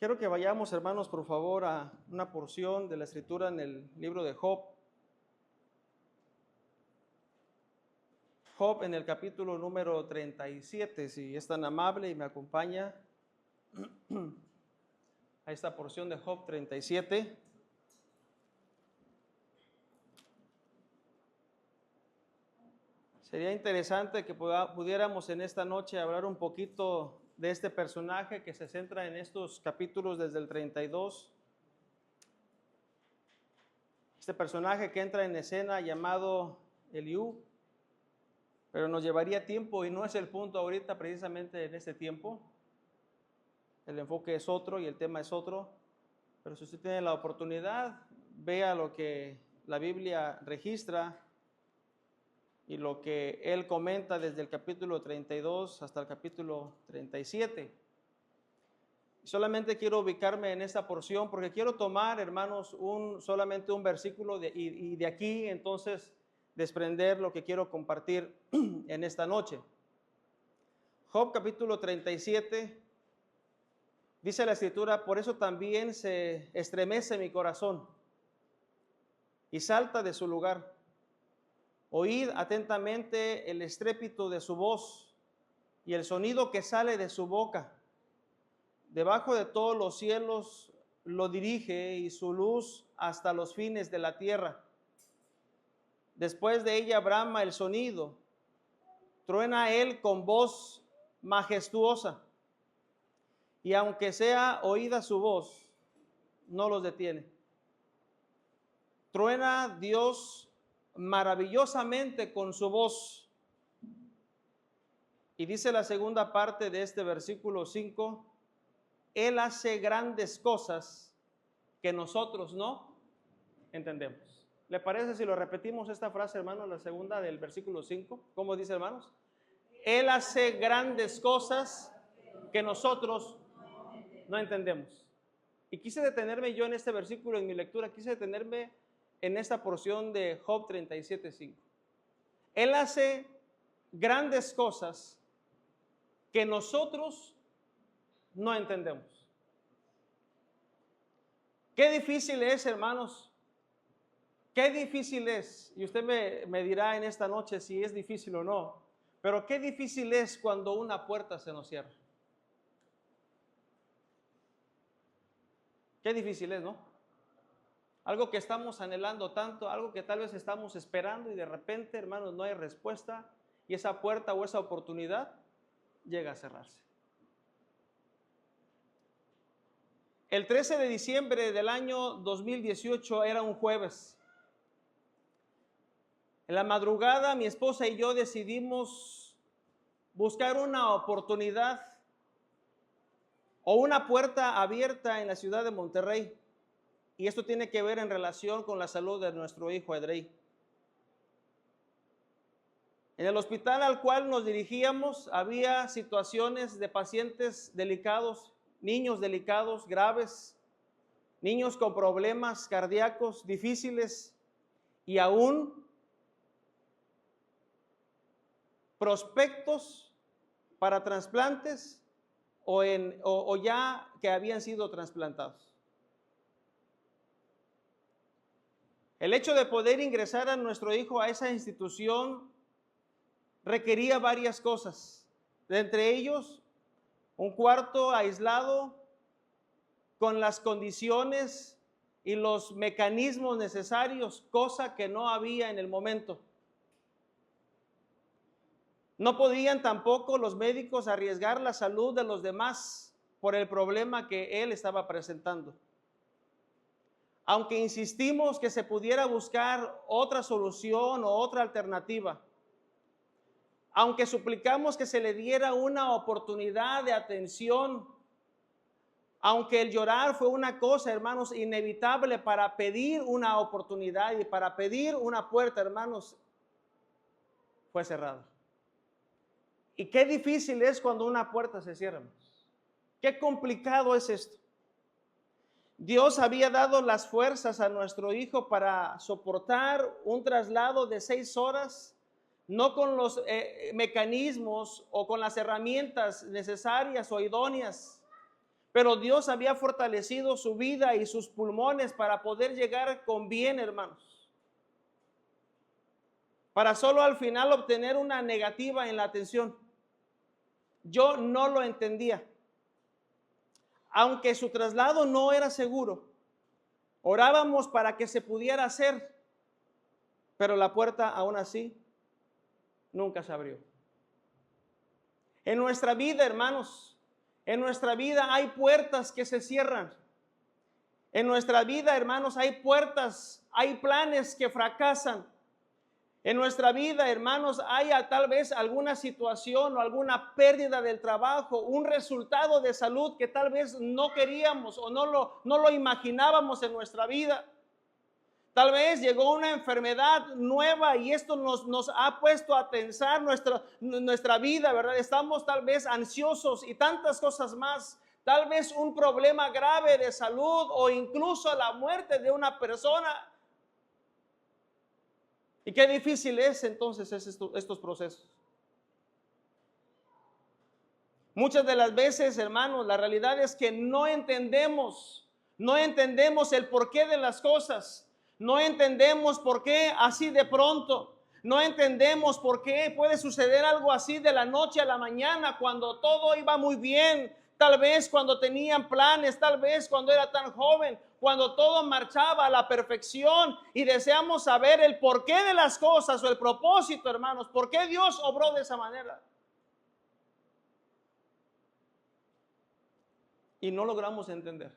Quiero que vayamos, hermanos, por favor, a una porción de la Escritura en el libro de Job. Job en el capítulo número 37, si es tan amable y me acompaña a esta porción de Job 37. Sería interesante que pudiéramos en esta noche hablar un poquito de este personaje que se centra en estos capítulos desde el 32. Este personaje que entra en escena llamado Eliú, pero nos llevaría tiempo y no es el punto ahorita precisamente en este tiempo. El enfoque es otro y el tema es otro, pero si usted tiene la oportunidad, vea lo que la Biblia registra y lo que él comenta desde el capítulo 32 hasta el capítulo 37. Solamente quiero ubicarme en esta porción porque quiero tomar, hermanos, solamente un versículo y de aquí entonces desprender lo que quiero compartir en esta noche. Job capítulo 37, dice la Escritura: por eso también se estremece mi corazón y salta de su lugar. Oíd atentamente el estrépito de su voz y el sonido que sale de su boca. Debajo de todos los cielos lo dirige y su luz hasta los fines de la tierra. Después de ella brama el sonido, truena él con voz majestuosa, y aunque sea oída su voz, no los detiene. Truena Dios maravillosamente con su voz. Y dice la segunda parte de este versículo 5, Él hace grandes cosas que nosotros no entendemos. ¿Le parece si lo repetimos esta frase, hermanos, la segunda del versículo 5? ¿Cómo dice, hermanos? Él hace grandes cosas que nosotros no entendemos. Y quise detenerme yo en este versículo, en mi lectura, quise detenerme en esta porción de Job 37:5. Él hace grandes cosas que nosotros no entendemos. Qué difícil es, hermanos, qué difícil es, y usted me dirá en esta noche si es difícil o no, pero qué difícil es cuando una puerta se nos cierra. Qué difícil es, ¿no? Algo que estamos anhelando tanto, algo que tal vez estamos esperando y de repente, hermanos, no hay respuesta y esa puerta o esa oportunidad llega a cerrarse. El 13 de diciembre del año 2018 era un jueves. En la madrugada mi esposa y yo decidimos buscar una oportunidad o una puerta abierta en la ciudad de Monterrey. Y esto tiene que ver en relación con la salud de nuestro hijo Edrey. En el hospital al cual nos dirigíamos había situaciones de pacientes delicados, niños delicados, graves, niños con problemas cardíacos difíciles y aún prospectos para trasplantes o ya que habían sido trasplantados. El hecho de poder ingresar a nuestro hijo a esa institución requería varias cosas, de entre ellos un cuarto aislado con las condiciones y los mecanismos necesarios, cosa que no había en el momento. No podían tampoco los médicos arriesgar la salud de los demás por el problema que él estaba presentando. Aunque insistimos que se pudiera buscar otra solución o otra alternativa, aunque suplicamos que se le diera una oportunidad de atención, aunque el llorar fue una cosa, hermanos, inevitable para pedir una oportunidad y para pedir una puerta, hermanos, fue cerrada. Y qué difícil es cuando una puerta se cierra. Qué complicado es esto. Dios había dado las fuerzas a nuestro hijo para soportar un traslado de 6 horas, no con los mecanismos o con las herramientas necesarias o idóneas, Pero Dios había fortalecido su vida y sus pulmones para poder llegar con bien, hermanos. Para solo al final obtener una negativa en la atención. Yo no lo entendía. Aunque su traslado no era seguro, orábamos para que se pudiera hacer, pero la puerta aún así nunca se abrió. En nuestra vida, hermanos, en nuestra vida hay puertas que se cierran. En nuestra vida, hermanos, hay puertas, hay planes que fracasan. En nuestra vida, hermanos, hay tal vez alguna situación o alguna pérdida del trabajo, un resultado de salud que tal vez no queríamos o no lo imaginábamos en nuestra vida. Tal vez llegó una enfermedad nueva y esto nos ha puesto a tensar nuestra vida, ¿verdad? Estamos tal vez ansiosos y tantas cosas más. Tal vez un problema grave de salud o incluso la muerte de una persona. Y qué difícil es entonces estos procesos. Muchas de las veces, hermanos, la realidad es que no entendemos el porqué de las cosas. No entendemos por qué así de pronto. No entendemos por qué puede suceder algo así de la noche a la mañana cuando todo iba muy bien. Tal vez cuando tenían planes, tal vez cuando era tan joven, cuando todo marchaba a la perfección, y deseamos saber el porqué de las cosas o el propósito, hermanos, por qué Dios obró de esa manera. Y no logramos entender.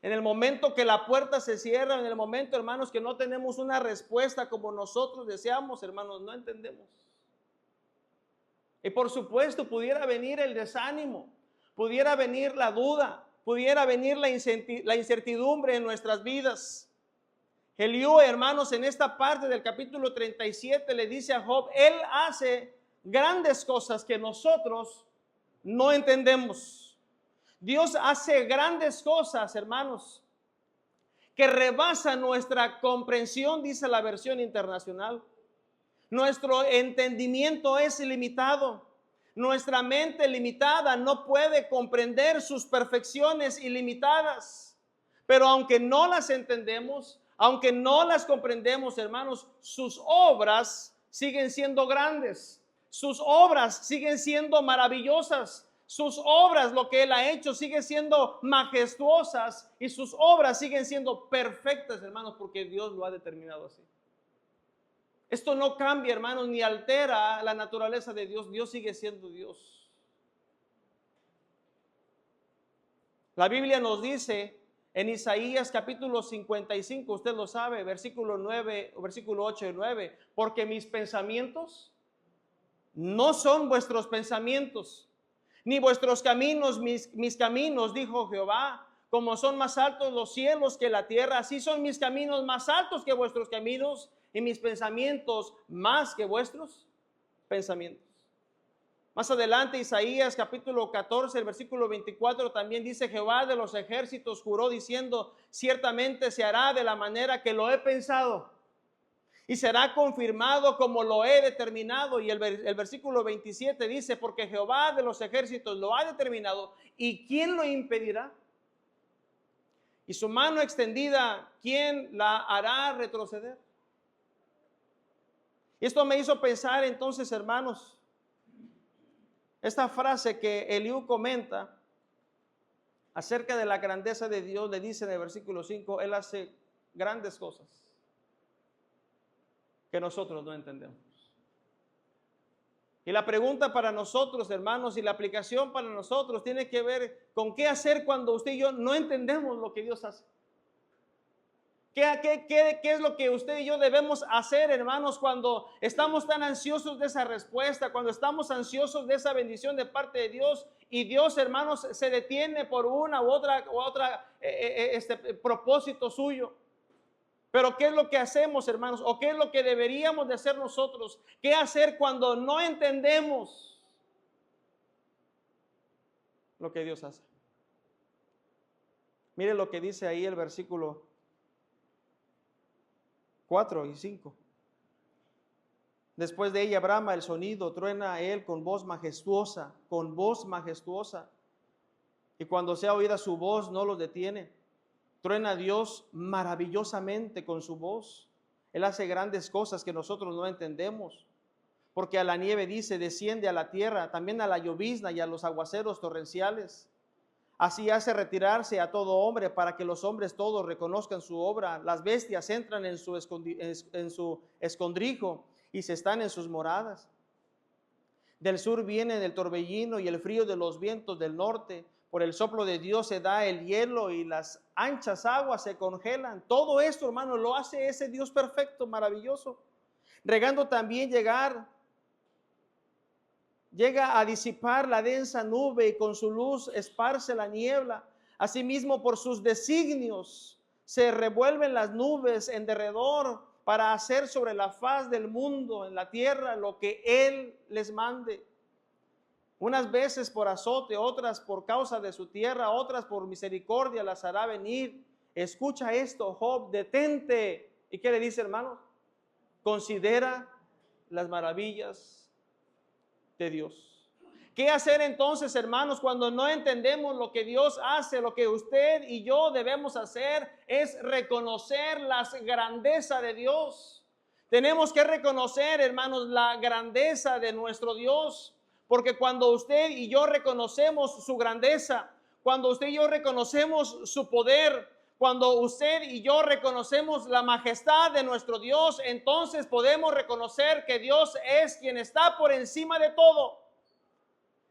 En el momento que la puerta se cierra, en el momento, hermanos, que no tenemos una respuesta como nosotros deseamos, hermanos, no entendemos. Y por supuesto, pudiera venir el desánimo, pudiera venir la duda, pudiera venir la incertidumbre en nuestras vidas. Eliú, hermanos, en esta parte del capítulo 37 le dice a Job, él hace grandes cosas que nosotros no entendemos. Dios hace grandes cosas, hermanos, que rebasan nuestra comprensión, dice la versión internacional. Nuestro entendimiento es ilimitado. Nuestra mente limitada no puede comprender sus perfecciones ilimitadas. Pero aunque no las entendemos, aunque no las comprendemos, hermanos, sus obras siguen siendo grandes. Sus obras siguen siendo maravillosas. Sus obras, lo que Él ha hecho, sigue siendo majestuosas, y sus obras siguen siendo perfectas, hermanos, porque Dios lo ha determinado así. Esto no cambia, hermanos, ni altera la naturaleza de Dios. Dios sigue siendo Dios. La Biblia nos dice en Isaías capítulo 55, usted lo sabe, versículo 9, versículo 8 y 9, porque mis pensamientos no son vuestros pensamientos, ni vuestros caminos mis caminos, dijo Jehová. Como son más altos los cielos que la tierra, así son mis caminos más altos que vuestros caminos, y mis pensamientos más que vuestros pensamientos. Más adelante, Isaías capítulo 14, el versículo 24, también dice: Jehová de los ejércitos juró diciendo, ciertamente se hará de la manera que lo he pensado, y será confirmado como lo he determinado. Y el versículo 27 dice: porque Jehová de los ejércitos lo ha determinado, ¿y quién lo impedirá? Y su mano extendida, ¿quién la hará retroceder? Y esto me hizo pensar entonces, hermanos, esta frase que Eliú comenta acerca de la grandeza de Dios. Le dice en el versículo 5, Él hace grandes cosas que nosotros no entendemos. Y la pregunta para nosotros, hermanos, y la aplicación para nosotros tiene que ver con qué hacer cuando usted y yo no entendemos lo que Dios hace. ¿Qué es lo que usted y yo debemos hacer, hermanos, cuando estamos tan ansiosos de esa respuesta, cuando estamos ansiosos de esa bendición de parte de Dios, y Dios, hermanos, se detiene por una u otra propósito suyo? Pero ¿qué es lo que hacemos, hermanos? ¿O qué es lo que deberíamos de hacer nosotros? ¿Qué hacer cuando no entendemos lo que Dios hace? Mire lo que dice ahí el versículo 4 y 5. Después de ella brama el sonido, truena él con voz majestuosa, con voz majestuosa. y cuando sea oída su voz no los detiene. Truena Dios maravillosamente con su voz. Él hace grandes cosas que nosotros no entendemos. Porque a la nieve dice, desciende a la tierra, también a la llovizna y a los aguaceros torrenciales. Así hace retirarse a todo hombre para que los hombres todos reconozcan su obra. Las bestias entran en su escondrijo y se están en sus moradas. Del sur viene el torbellino y el frío de los vientos del norte. Por el soplo de Dios se da el hielo y las anchas aguas se congelan. Todo esto, hermano, lo hace ese Dios perfecto, maravilloso. Regando también llega a disipar la densa nube y con su luz esparce la niebla. Asimismo, por sus designios se revuelven las nubes en derredor para hacer sobre la faz del mundo, en la tierra, lo que Él les mande. Unas veces por azote, otras por causa de su tierra, otras por misericordia las hará venir. Escucha esto, Job, detente. ¿Y qué le dice, hermano? Considera las maravillas de Dios. ¿Qué hacer entonces, hermanos, cuando no entendemos lo que Dios hace? Lo que usted y yo debemos hacer es reconocer la grandeza de Dios. Tenemos que reconocer, hermanos, la grandeza de nuestro Dios. Porque cuando usted y yo reconocemos su grandeza, cuando usted y yo reconocemos su poder, cuando usted y yo reconocemos la majestad de nuestro Dios, entonces podemos reconocer que Dios es quien está por encima de todo.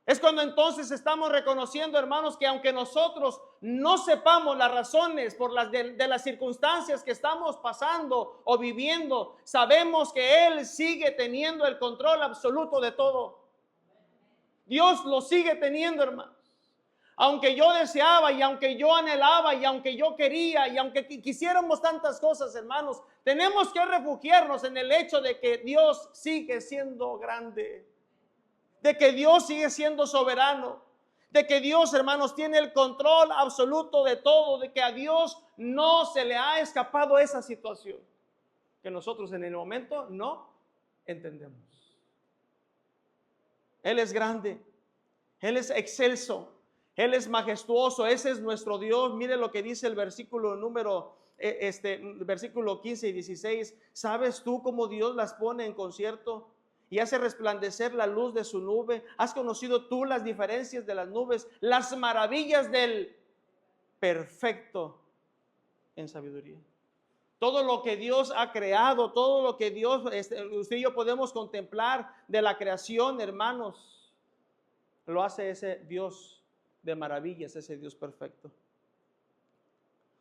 Es cuando entonces estamos reconociendo, hermanos, que aunque nosotros no sepamos las razones por las de las circunstancias que estamos pasando o viviendo, sabemos que Él sigue teniendo el control absoluto de todo. Dios lo sigue teniendo, hermanos. Aunque yo deseaba y aunque yo anhelaba y aunque yo quería y aunque quisiéramos tantas cosas, hermanos, tenemos que refugiarnos en el hecho de que Dios sigue siendo grande, de que Dios sigue siendo soberano, de que Dios, hermanos, tiene el control absoluto de todo, de que a Dios no se le ha escapado esa situación que nosotros en el momento no entendemos. Él es grande, Él es excelso, Él es majestuoso, ese es nuestro Dios. Mire lo que dice el versículo versículo 15 y 16. ¿Sabes tú cómo Dios las pone en concierto y hace resplandecer la luz de su nube? ¿Has conocido tú las diferencias de las nubes, las maravillas del perfecto en sabiduría? Todo lo que Dios ha creado, todo lo que Dios, usted y yo podemos contemplar de la creación, hermanos, lo hace ese Dios de maravillas, ese Dios perfecto.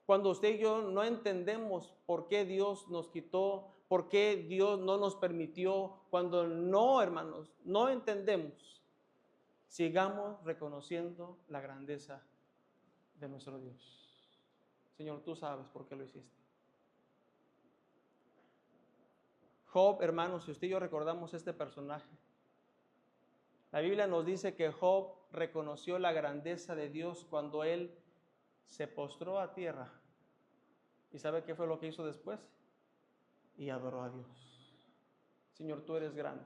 Cuando usted y yo no entendemos por qué Dios nos quitó, por qué Dios no nos permitió, cuando no, hermanos, no entendemos, sigamos reconociendo la grandeza de nuestro Dios. Señor, tú sabes por qué lo hiciste. Job, hermanos, si usted y yo recordamos este personaje, la Biblia nos dice que Job reconoció la grandeza de Dios cuando él se postró a tierra. ¿Y sabe qué fue lo que hizo después? Y adoró a Dios. Señor, tú eres grande.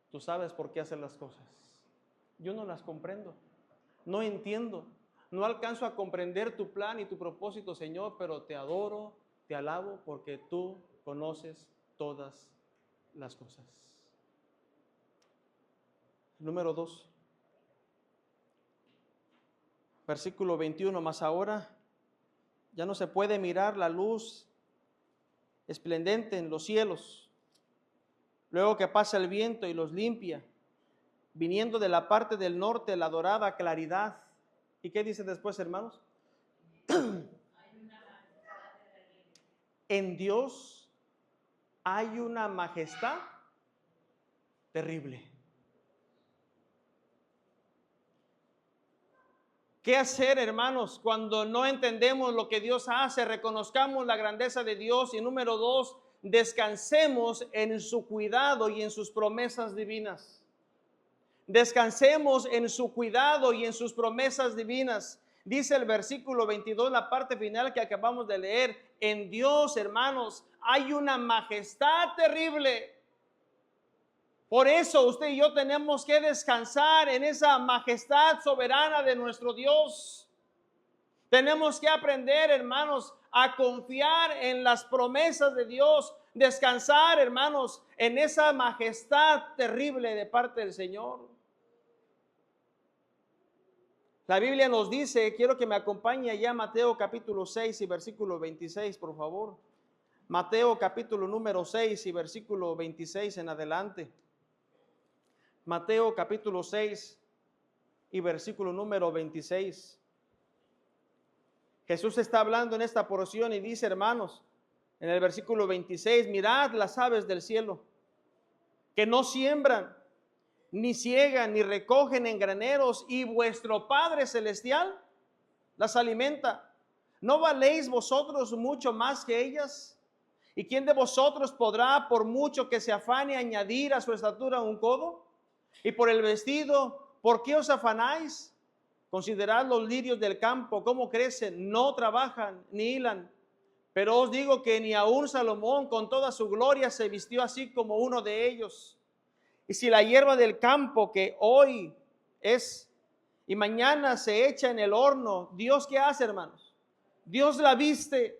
Tú sabes por qué haces las cosas. Yo no las comprendo, no entiendo, no alcanzo a comprender tu plan y tu propósito, Señor, pero te adoro, te alabo porque tú conoces todas las cosas. Número 2, versículo 21. Mas ahora ya no se puede mirar la luz esplendente en los cielos, luego que pasa el viento y los limpia, viniendo de la parte del norte la dorada claridad. ¿Y qué dice después, hermanos? En Dios hay una majestad terrible. ¿Qué hacer, hermanos, cuando no entendemos lo que Dios hace? Reconozcamos la grandeza de Dios. Y número 2, descansemos en su cuidado y en sus promesas divinas. Descansemos en su cuidado y en sus promesas divinas. Dice el versículo 22, la parte final que acabamos de leer: en Dios, hermanos, hay una majestad terrible. Por eso usted y yo tenemos que descansar en esa majestad soberana de nuestro Dios. Tenemos que aprender, hermanos, a confiar en las promesas de Dios, descansar, hermanos, en esa majestad terrible de parte del Señor. La Biblia nos dice, quiero que me acompañe allá a Mateo capítulo 6 y versículo 26, por favor. Mateo capítulo número 6 y versículo 26 en adelante. Mateo capítulo 6 y versículo número 26. Jesús está hablando en esta porción y dice, hermanos, en el versículo 26, mirad las aves del cielo, que no siembran, ni ciegan, ni recogen en graneros, y vuestro Padre Celestial las alimenta. ¿No valéis vosotros mucho más que ellas? ¿Y quién de vosotros podrá, por mucho que se afane, añadir a su estatura un codo? Y por el vestido, ¿por qué os afanáis? Considerad los lirios del campo, cómo crecen, no trabajan ni hilan. Pero os digo que ni aun Salomón con toda su gloria se vistió así como uno de ellos. Y si la hierba del campo que hoy es y mañana se echa en el horno, ¿Dios qué hace, hermanos? Dios la viste.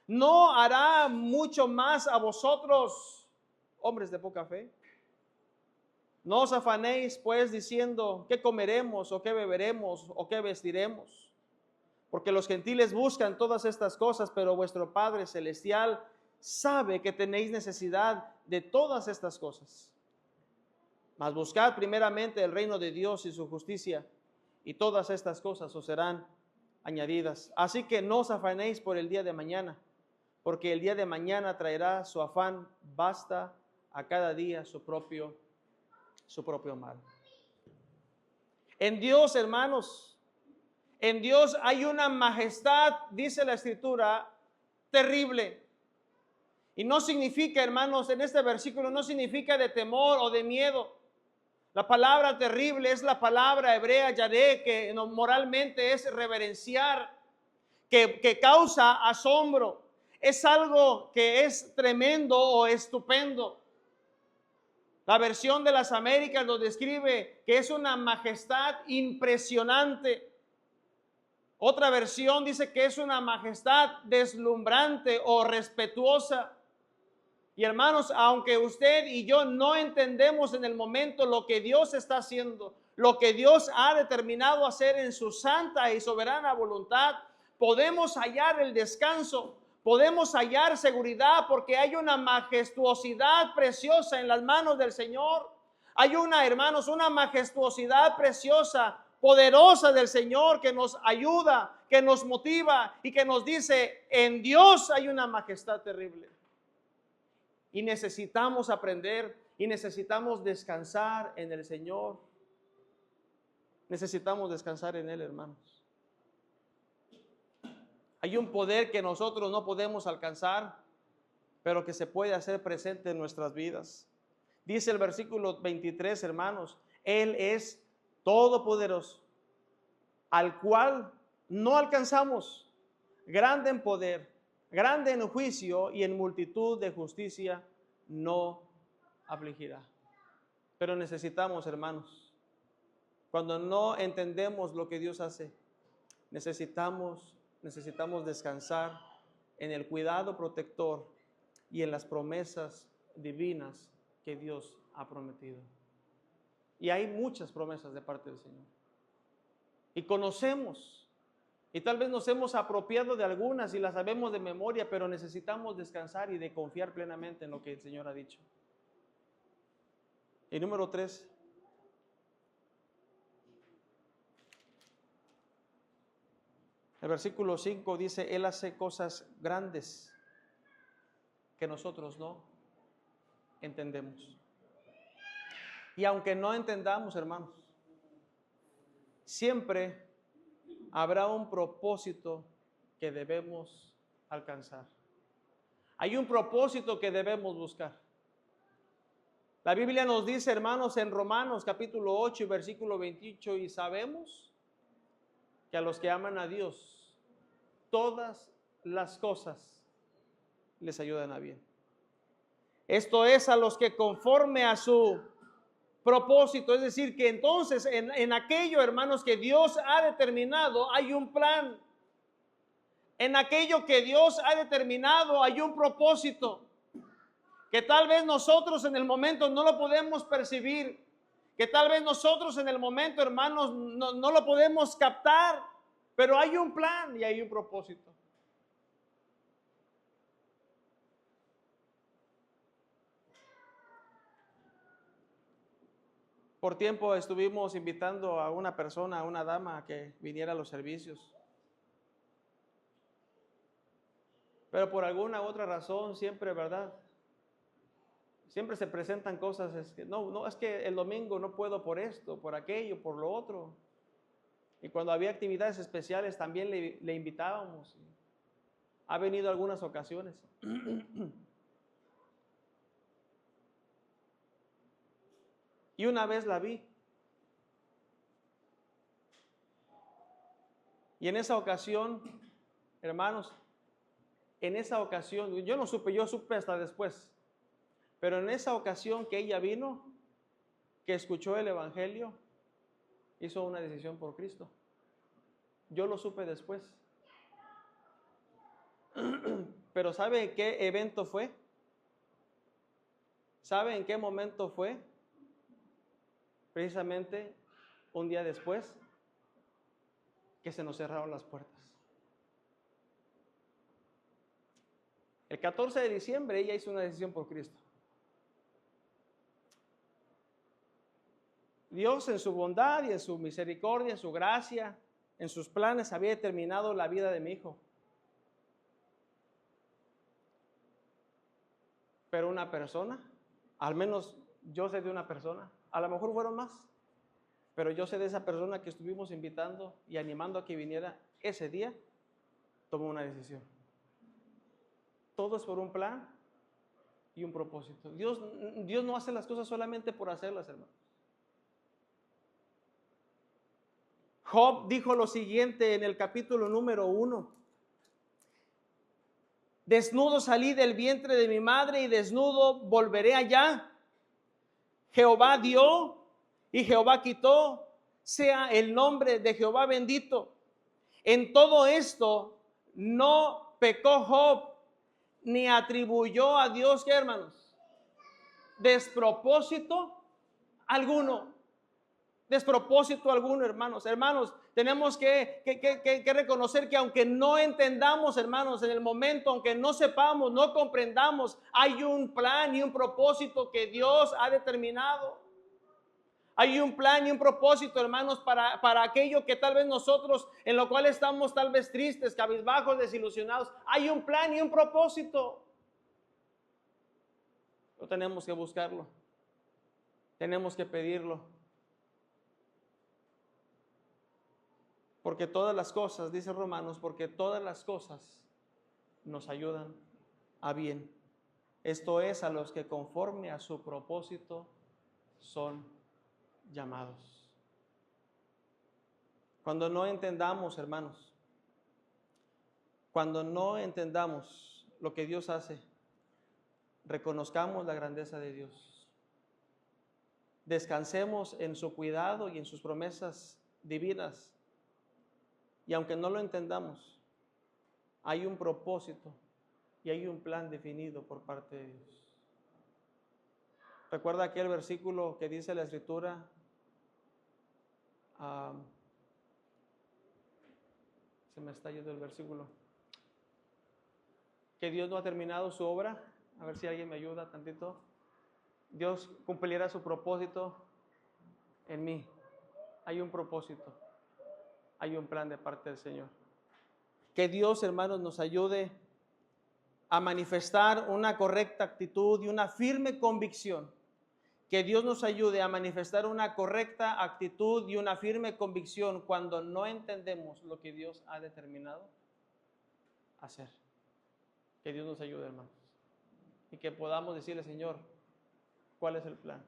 ¿No hará mucho más a vosotros, hombres de poca fe? No os afanéis pues diciendo qué comeremos o qué beberemos o qué vestiremos, porque los gentiles buscan todas estas cosas, pero vuestro Padre Celestial sabe que tenéis necesidad de todas estas cosas. Mas buscad primeramente el reino de Dios y su justicia, y todas estas cosas os serán añadidas. Así que no os afanéis por el día de mañana, porque el día de mañana traerá su afán. Basta a cada día su propio mal. En Dios, hermanos, en Dios hay una majestad, dice la Escritura, terrible. Y no significa, hermanos, en este versículo no significa de temor o de miedo. La palabra terrible es la palabra hebrea yaré, que moralmente es reverenciar, que causa asombro. Es algo que es tremendo o estupendo. La versión de las Américas lo describe que es una majestad impresionante. Otra versión dice que es una majestad deslumbrante o respetuosa. Y hermanos, aunque usted y yo no entendemos en el momento lo que Dios está haciendo, lo que Dios ha determinado hacer en su santa y soberana voluntad, podemos hallar el descanso, podemos hallar seguridad, porque hay una majestuosidad preciosa en las manos del Señor. Hay hermanos, una majestuosidad preciosa, poderosa del Señor, que nos ayuda, que nos motiva y que nos dice, en Dios hay una majestad terrible. Y necesitamos aprender y necesitamos descansar en el Señor. Necesitamos descansar en Él, hermanos. Hay un poder que nosotros no podemos alcanzar, pero que se puede hacer presente en nuestras vidas. Dice el versículo 23, hermanos, Él es todopoderoso, al cual no alcanzamos, grande en poder, grande en juicio y en multitud de justicia no afligirá. Pero necesitamos, hermanos, cuando no entendemos lo que Dios hace, necesitamos descansar en el cuidado protector y en las promesas divinas que Dios ha prometido. Y hay muchas promesas de parte del Señor. Y conocemos, y tal vez nos hemos apropiado de algunas y las sabemos de memoria, pero necesitamos descansar y de confiar plenamente en lo que el Señor ha dicho. Y número 3, el versículo 5 dice, Él hace cosas grandes que nosotros no entendemos. Y aunque no entendamos, hermanos, siempre habrá un propósito que debemos alcanzar. Hay un propósito que debemos buscar. La Biblia nos dice, hermanos, en Romanos capítulo 8 y versículo 28, y sabemos que a los que aman a Dios, todas las cosas les ayudan a bien. Esto es, a los que conforme a su propósito. Es decir, que entonces en aquello, hermanos, que Dios ha determinado, hay un plan. En aquello que Dios ha determinado, hay un propósito. Que tal vez nosotros en el momento no lo podemos percibir. Que tal vez nosotros en el momento, hermanos, no lo podemos captar. Pero hay un plan y hay un propósito. Por tiempo estuvimos invitando a una persona, a una dama, a que viniera a los servicios. Pero por alguna u otra razón, siempre, ¿verdad? Siempre se presentan cosas, es que no, es que el domingo no puedo por esto, por aquello, por lo otro. Y cuando había actividades especiales también le invitábamos. Ha venido algunas ocasiones. Y una vez la vi. Y en esa ocasión, hermanos, en esa ocasión, yo no supe, yo supe hasta después. Pero en esa ocasión que ella vino, que escuchó el Evangelio, hizo una decisión por Cristo. Yo lo supe después. Pero ¿sabe qué evento fue? ¿Sabe en qué momento fue? Precisamente un día después que se nos cerraron las puertas. El 14 de diciembre ella hizo una decisión por Cristo. Dios en su bondad y en su misericordia, en su gracia, en sus planes había determinado la vida de mi hijo. Pero una persona, al menos yo sé de una persona, a lo mejor fueron más, pero yo sé de esa persona que estuvimos invitando y animando a que viniera ese día, tomó una decisión. Todo es por un plan y un propósito. Dios no hace las cosas solamente por hacerlas, hermano. Job dijo lo siguiente en el capítulo número 1. Desnudo salí del vientre de mi madre y desnudo volveré allá. Jehová dio y Jehová quitó. Sea el nombre de Jehová bendito. En todo esto no pecó Job ni atribuyó a Dios, ¿qué, hermanos? Despropósito alguno. Despropósito alguno, hermanos. Hermanos, tenemos que reconocer que aunque no entendamos, hermanos, en el momento, aunque no sepamos, no comprendamos, hay un plan y un propósito que Dios ha determinado. Hay un plan y un propósito, hermanos, para aquello que tal vez nosotros, en lo cual estamos tal vez tristes, cabizbajos, desilusionados. Hay un plan y un propósito. No tenemos que buscarlo. Tenemos que pedirlo. Porque todas las cosas, dice Romanos, porque todas las cosas nos ayudan a bien. Esto es, a los que conforme a su propósito son llamados. Cuando no entendamos, hermanos, cuando no entendamos lo que Dios hace, reconozcamos la grandeza de Dios. Descansemos en su cuidado y en sus promesas divinas. Y aunque no lo entendamos, hay un propósito y hay un plan definido por parte de Dios. ¿Recuerda aquel versículo que dice la Escritura? Se me está yendo el versículo. Que Dios no ha terminado su obra. A ver si alguien me ayuda tantito. Dios cumplirá su propósito en mí. Hay un propósito. Hay un plan de parte del Señor. Que Dios, hermanos, nos ayude a manifestar una correcta actitud y una firme convicción. Que Dios nos ayude a manifestar una correcta actitud y una firme convicción cuando no entendemos lo que Dios ha determinado hacer. Que Dios nos ayude, hermanos. Y que podamos decirle, Señor, ¿cuál es el plan?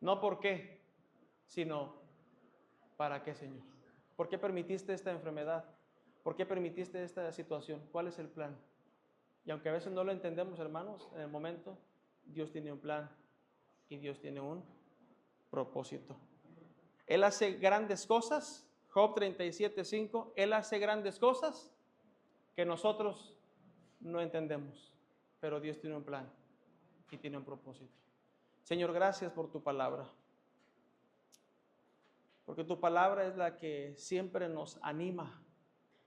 No por qué, sino para qué, Señor. ¿Por qué permitiste esta enfermedad? ¿Por qué permitiste esta situación? ¿Cuál es el plan? Y aunque a veces no lo entendemos, hermanos, en el momento, Dios tiene un plan y Dios tiene un propósito. Él hace grandes cosas, Job 37:5, Él hace grandes cosas que nosotros no entendemos, pero Dios tiene un plan y tiene un propósito. Señor, gracias por tu palabra, porque tu palabra es la que siempre nos anima